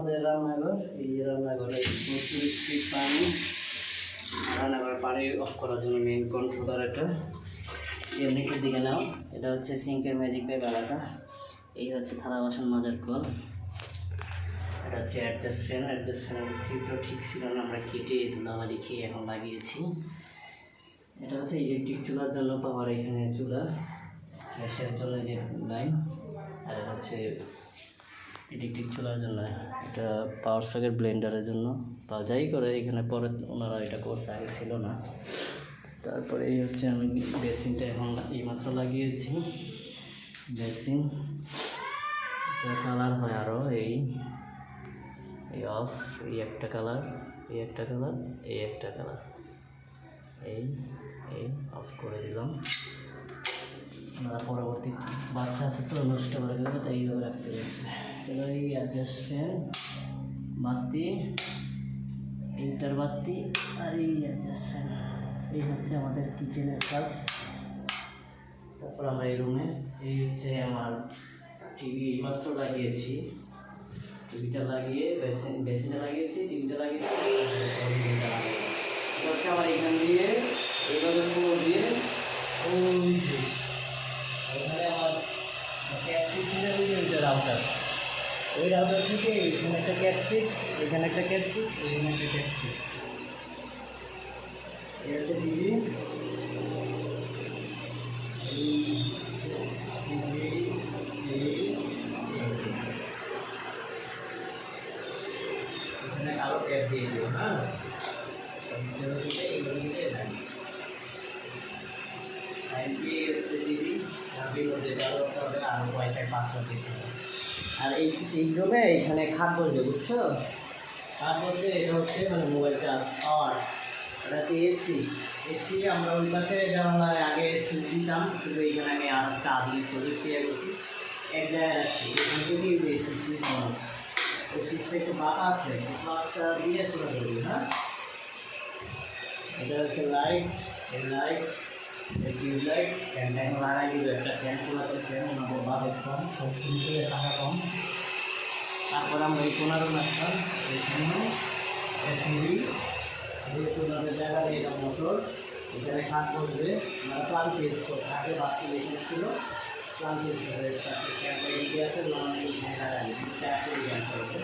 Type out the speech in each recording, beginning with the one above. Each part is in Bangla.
আমাদের রান্নাঘর। এই রান্নাঘরে প্রচুর স্পিড পানি, রান্নাঘরের পানি অফ করার জন্য মেইন কন্ট্রোলার এটা। এর নিচের দিকে নাও, এটা হচ্ছে সিঙ্কের ম্যাজিক পাইপ আলাদা। এই হচ্ছে থালা বাসন মাজার কল। এটা হচ্ছে অ্যাডজাস্ট ফ্যানের সিটও ঠিক ছিল না, আমরা কেটে ধুলাবালি খেয়ে এখন লাগিয়েছি। এটা হচ্ছে ইলেকট্রিক চুলার জন্য পাওয়ার, এখানে চুলা গ্যাসের জন্য যে লাইন, আর এটা হচ্ছে ইলেকট্রিক চুলার জন্য। এটা পাওয়ার সকেট ব্লেন্ডারের জন্য বা যাই করে এখানে পরে ওনারা এটা করছে, আগে ছিল না। তারপরে এই হচ্ছে আমি বেসিনটা এখন এইমাত্র লাগিয়েছি। বেসিন কালার হয় আরও এই অফ, এই একটা কালার, এই একটা কালার, এই একটা কালার, এই অফ করে দিলাম। আমরা পরবর্তী বাচ্চা আছে তো নষ্ট করে দেবে, তাই এইভাবে রাখতে গেছে। এবার এই অ্যাডজাস্ট ফ্যান, বাতি, এইটার বাতি, আর এই অ্যাডজাস্ট ফ্যান। এই হচ্ছে আমাদের কিচেনের কাজ। তারপর আমরা এই রুমে, এই হচ্ছে আমার টিভি এইমাত্র লাগিয়েছি। টিভিটা লাগিয়ে বেসিনটা লাগিয়েছি, টিভিটা লাগিয়েছি, টিভিটা লাগিয়েছি। এটা হচ্ছে আমার এখান দিয়ে এইভাবে পুরো দিয়ে ওখানে আমার রাউটার, ওই রাউটার থেকে এখানে একটা ক্যাট সিক্স, এখানে একটা ক্যাট সিক্স, এখানে একটা ক্যাট সিক্স। এই হচ্ছে টিভি। এখানে আরো ট্যাপ দিয়ে দিও। হ্যাঁ, আর এই রুমে এখানে খাট বসবে, বুঝছো? খাট বসবে, এটা হচ্ছে মানে মোবাইল চার্জ পাওয়ার। এটা হচ্ছে এসি আমরা ওই পাশে জানলায় আগে সুইচ দিতাম, কিন্তু এইখানে আমি আর একটা আধুনিক প্রজেক্ট তৈরি করছি, এক জায়গায় রাখছি। এখান থেকেই এসি সুইচ বানাবো। ওই সুইচটা একটু বাঁকা আছে, বাঁকটা দিয়ে চলে যাবে। হ্যাঁ, এটা হচ্ছে লাইট, এই লাইট, এই টিউবলাইট। ফ্যানটা এখন লাগাই দিব, একটা ফ্যান খোলাতে ফ্যান, আমাদের বাজেট কম, সব শুরু করে টাকা কম। তারপর আমরা এই 15 রাখতাম, এইখানে টিভি, যেহেতু ওনাদের জায়গা নেই, এটা মোটর, এখানে খাট বসবে। আমরা প্লান পেজ থাকে, বাচ্চা এখানে ছিল, প্লান পেজ করে ফ্যানটা এগিয়ে আছে, এখানে লাগাই জ্ঞান করবে।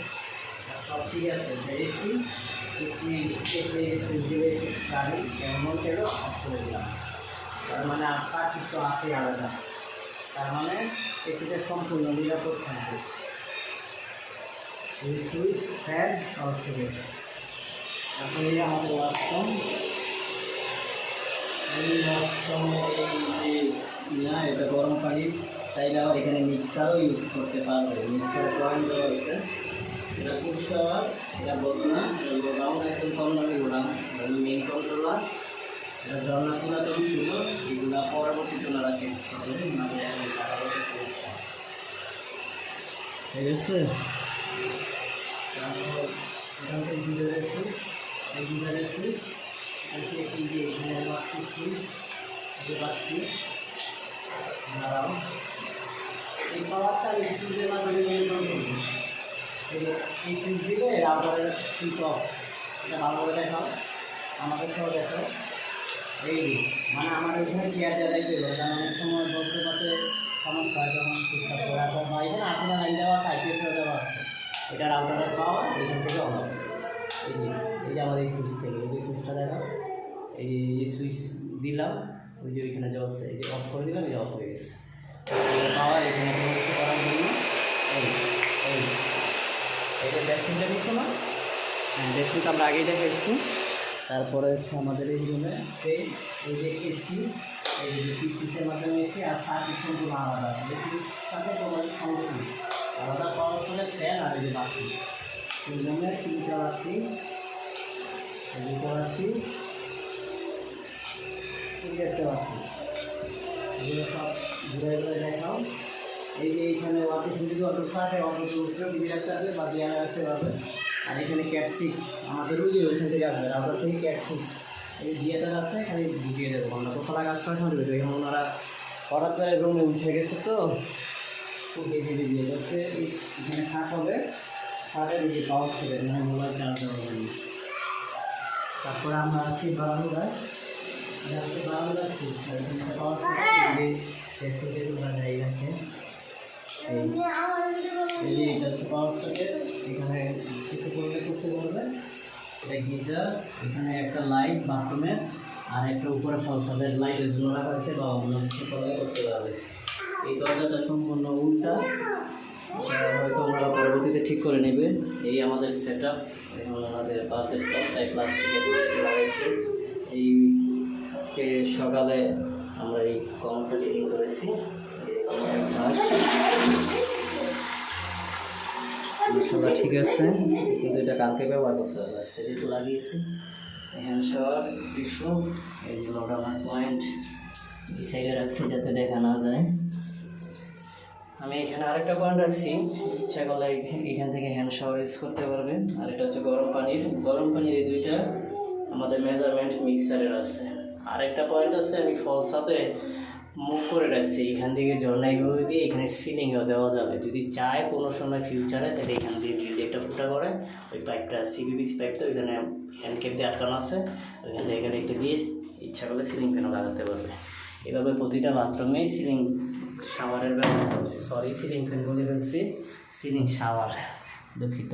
সব ঠিক আছে। এসি দিলে গাড়ি কেমন ছিল অফ করে দিলাম, তার মানে আশা কিন্তু আছে আলাদা, তার মানে এসিটা সম্পূর্ণ নিরাপদ থাকবে। এই সুইচ, ফ্যান, অফ করে তারপরে আমাদের ওয়াশরুম। এই ওয়াশরুমে এই যে এটা গরম পানি, চাইলে আবার এখানে মিক্সারও ইউজ করতে পারবে। মিক্সার পয়েন্ট দেওয়া হয়েছে। এটা পুরসভার, এটা বদনা, এটা গোডাউন, একদম কম দামি গোডাউন, মেইন কন্ট্রোলার। এটা ঝর্ণা পুরাতন ছিল, এগুলা পরবর্তীতে ওনারা চেঞ্জ করবে। ঠিক আছে। তারপর এটা হচ্ছে গিজারের সুইচ, এই গিজারের সুইচ হচ্ছে এই যে এখানে বাড়তি সুইচ, যে বাড়তি দাঁড়াও, এই পাওয়ারটা এই সুইচের মাধ্যমে নিয়ন্ত্রণ করবে। এই সুইচ দিলে রাবারের সুইচ অফ। এটা ভালো করে দেখাও, আমাদের সহ দেখো। এই মানে আমাদের এখানে কেয়ার দেওয়াই ছিল, কারণ অনেক সময় বলতে পারতে সমস্যা হয়, যখন সুইচটা পড়া বা এখানে আপনার লাইন দেওয়া আছে, আইপিএসও দেওয়া আছে। এটা রাউটারের পাওয়ার, এখান থেকে অন হবে। এই যে আমার এই সুইচ থেকে, এই সুইচটা দেখো, এই সুইচ দিলাম, ওই যে ওইখানে জ্বলছে, এই যে অফ করে দিলাম, এই যে অফ হয়ে গেছে। পাওয়ার এখানে করার জন্য এইটা বেসিনটা নিচ্ছ না? হ্যাঁ, বেসিনটা আমরা আগেই দেখাচ্ছি। তারপরে হচ্ছে আমাদের এই রুমে সেই এই যে এসি, এই যে সুইচের মাধ্যমে এসি, আর সার্কিট সম্পূর্ণ আলাদা আছে। বেসিনের সাথে তোমাদের সংযোগ নেই, আলাদা পাওয়ার সঙ্গে ফ্যান আর এই যে বাতি। এই রুমে 3টা বাতি, এই 2টা বাতি, এই একটা বাতি, এগুলো সব ঘুরে ঘুরে দেখাও। এই যে এইখানে বাতি যদি অত থাকে, অত উপরে টিভি রাখতে হবে বা দেয়ালে রাখতে পারবে। আর এখানে ক্যাট সিক্স আমাদের ওই যে ওইখান থেকে আসবে, রাউটার থেকে ক্যাট সিক্স এই দিয়েটার আছে, খালি ঢুকিয়ে দেবো। আমরা তো খোলা গাছ করার সময় ঢুকে, এখন ওনারা হঠাৎ করে রুমে উঠে গেছে তো খুব বেশি দিয়ে হচ্ছে। এখানে খাট হবে, শার্টের যে পাওয়ার সেট মানে মোবাইল চার্জ হবে। তারপরে আমরা আছি বারান্দায়, এটা হচ্ছে বারান্দার সুইচ, এখানে পাওয়ার সেট বাজাই রাখে। এই যে এটা হচ্ছে পাওয়ার সকেট, এখানে কিছু করলে করতে পারবে। এটা গিজার, এখানে একটা লাইট বাথরুমের, আর একটা উপরে ফলসাদের লাইটের জন্য রাখা হয়েছে, বা অন্য কিছু করলে করতে পারবে। এই দরজাটা সম্পূর্ণ উল্টা, হয়তো আমরা পরবর্তীতে ঠিক করে নেবে। এই আমাদের সেট আপ, আমাদের বাজেটটা তাই প্লাস্টিকের লাগাইছি। এই আজকে সকালে আমরা এই কমনটা ফিটিং করেছি। সবাই ঠিক আছে, কিন্তু এটা কালকে ব্যবহার করতে হবে। আজকে যেহেতু লাগিয়েছি হ্যান্ড শাওয়ার টিস্যু, এই যে আমার পয়েন্ট এই সাইডে রাখছি যাতে দেখা না যায়। আমি এখানে আরেকটা পয়েন্ট রাখছি, ইচ্ছা করলে এখান থেকে হ্যান্ড শাওয়ার ইউজ করতে পারবেন। আর এটা হচ্ছে গরম পানির এই দুইটা আমাদের মেজারমেন্ট মিক্সারের আছে। আরেকটা পয়েন্ট আছে, আমি ফলসাতে মুভ করে রাখছি, এখান থেকে ঝর্ণাইগুলো দিয়ে এখানে সিলিংও দেওয়া যাবে। যদি চায় কোনো সময় ফিউচারে, তাহলে এখান দিয়ে যদি একটা ফুটা করে ওই পাইপটা সিবিবিসি পাইপ, তো ওইখানে হ্যান্ড ক্যাপ দিয়ে আটকানো আছে, ওইখান থেকে এখানে একটা দিয়ে ইচ্ছা করলে সিলিং ফ্যানও লাগাতে পারবে। এভাবে প্রতিটা বাথরুমেই সিলিং শাওয়ারের ব্যবস্থা করছি। সরি, সিলিং ফ্যান বলে ফেলছি, সিলিং শাওয়ার, দুঃখিত।